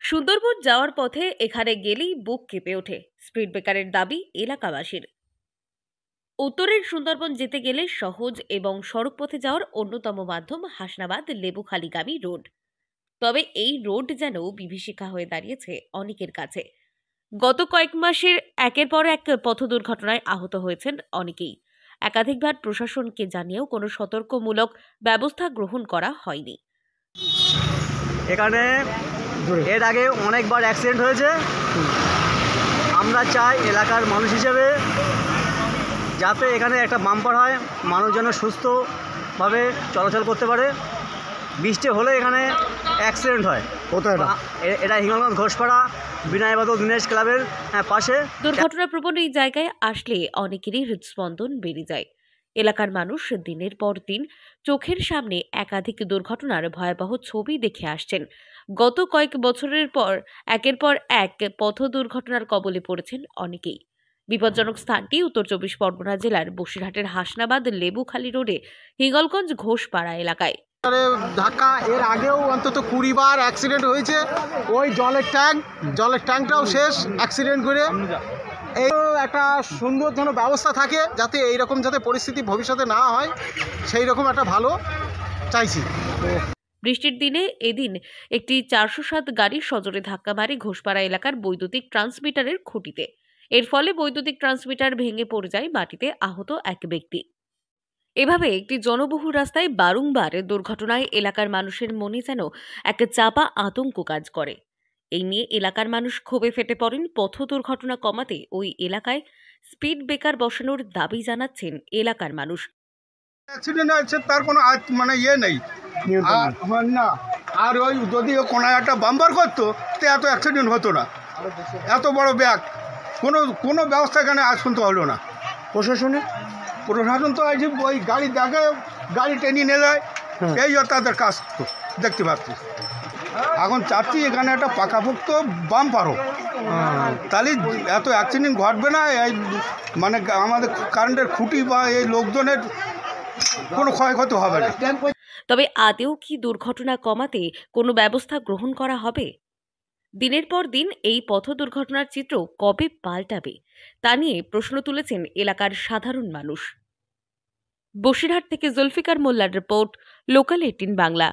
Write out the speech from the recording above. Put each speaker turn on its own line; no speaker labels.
সুন্দরবন যাওয়ার পথে এখানে গেলেই বুক কেঁপে ওঠে। স্পিড ব্রেকারের দাবি এলাকাবাসীর। উত্তরের সুন্দরবন যেতে গেলে সহজ এবং সড়ক পথে যাওয়ার অন্যতম মাধ্যম হাসনাবাদ লেবুখালীগামী রোড। তবে এই রোড যেন বিভীষিকা হয়ে দাঁড়িয়েছে অনেকের কাছে। গত কয়েক মাসের একের পর এক পথ দুর্ঘটনায় আহত হয়েছেন অনেকেই। একাধিকবার প্রশাসনকে জানিয়েও কোনো সতর্কমূলক ব্যবস্থা গ্রহণ করা হয়নি।
এখানে এর আগে অনেকবার অ্যাক্সিডেন্ট হয়েছে। আমরা চাই এলাকার মানুষ হিসেবে যাতে এখানে একটা বাম্পার হয়, মানুষ যেন সুস্থভাবে চলাচল করতে পারে। বৃষ্টি হলে এখানে অ্যাক্সিডেন্ট হয়। কোথায় এটা? হিঙ্গলগঞ্জ ঘোষপাড়া বিনয় বাদল দিনেশ ক্লাবের পাশে।
দুর্ঘটনাপ্রবণ এই জায়গায় আসলে অনেকেরই হৃদস্পন্দন বেড়ে যায়। এলাকার মানুষ দিনের পর দিন চোখের সামনে একাধিক দুর্ঘটনার ভয়াবহ ছবি দেখে আসছেন। গত কয়েক বছরের পর একের পর এক পথ দুর্ঘটনার কবলে পড়েছেন অনেকেই। বিপজ্জনক স্থানটি উত্তর 24 পরগনা জেলার বসিরহাটের হাসনাবাদ লেবুখালী রোডে হিঙ্গলগঞ্জ ঘোষপাড়া এলাকায়।
ধাক্কা এর আগেও অন্তত 20 বার অ্যাক্সিডেন্ট হয়েছে। ওই জলের ট্যাঙ্কটাও শেষ অ্যাক্সিডেন্ট করে। এই একটা সুন্দর যেন ব্যবস্থা থাকে, যাতে এইরকম যাতে পরিস্থিতি ভবিষ্যতে না হয়, সেই রকম একটা ভালো চাইছি।
বৃষ্টির দিনে এদিন একটি 407 গাড়ি সজোরে ধাক্কা মারে ঘোষপাড়া এলাকার বৈদ্যুতিক ট্রান্সমিটারের খুঁটিতে। এর ফলে বৈদ্যুতিক ট্রান্সমিটার ভেঙে পড়ে যায় মাটিতে, আহত এক ব্যক্তি। এভাবে একটি জনবহুল রাস্তায় বারংবার দুর্ঘটনায় এলাকার মানুষের মনে যেন এক চাপা আতঙ্ক কাজ করে। এই নিয়ে এলাকার মানুষ ক্ষোভে ফেটে পড়েন। পথ দুর্ঘটনা কমাতে ওই এলাকায় স্পিড ব্রেকার বসানোর দাবি জানাচ্ছেন এলাকার মানুষ।
অ্যাক্সিডেন্ট আছে তার কোনো নেই না। আর ওই যদি কোনো একটা বাম্পার করতো তো এত অ্যাক্সিডেন্ট হতো না। এত বড় ব্যাগ কোনো ব্যবস্থা এখানে আজ পর্যন্ত হলো না। প্রশাসন তো আছে, ওই গাড়ি দেখে গাড়ি টেনে নিয়ে যায়, এই তাদের কাজ তো দেখতে পাচ্ছি। এখন চাচ্ছি এখানে একটা পাকাপোক্ত বাম্পার হোক, তাহলে এত অ্যাক্সিডেন্ট ঘটবে না। এই আমাদের কারেন্টের খুঁটি বা এই লোকজনের কোনো ক্ষয়ক্ষতি হবে না।
তবে আদেও কি দুর্ঘটনা কমাতে কোনো ব্যবস্থা গ্রহণ করা হবে? দিনের পর দিন এই পথ দুর্ঘটনার চিত্র কবে পাল্টাবে তা নিয়ে প্রশ্ন তুলেছেন এলাকার সাধারণ মানুষ। বসিরহাট থেকে জুলফিকার মোল্লার রিপোর্ট, লোকাল 18 বাংলা।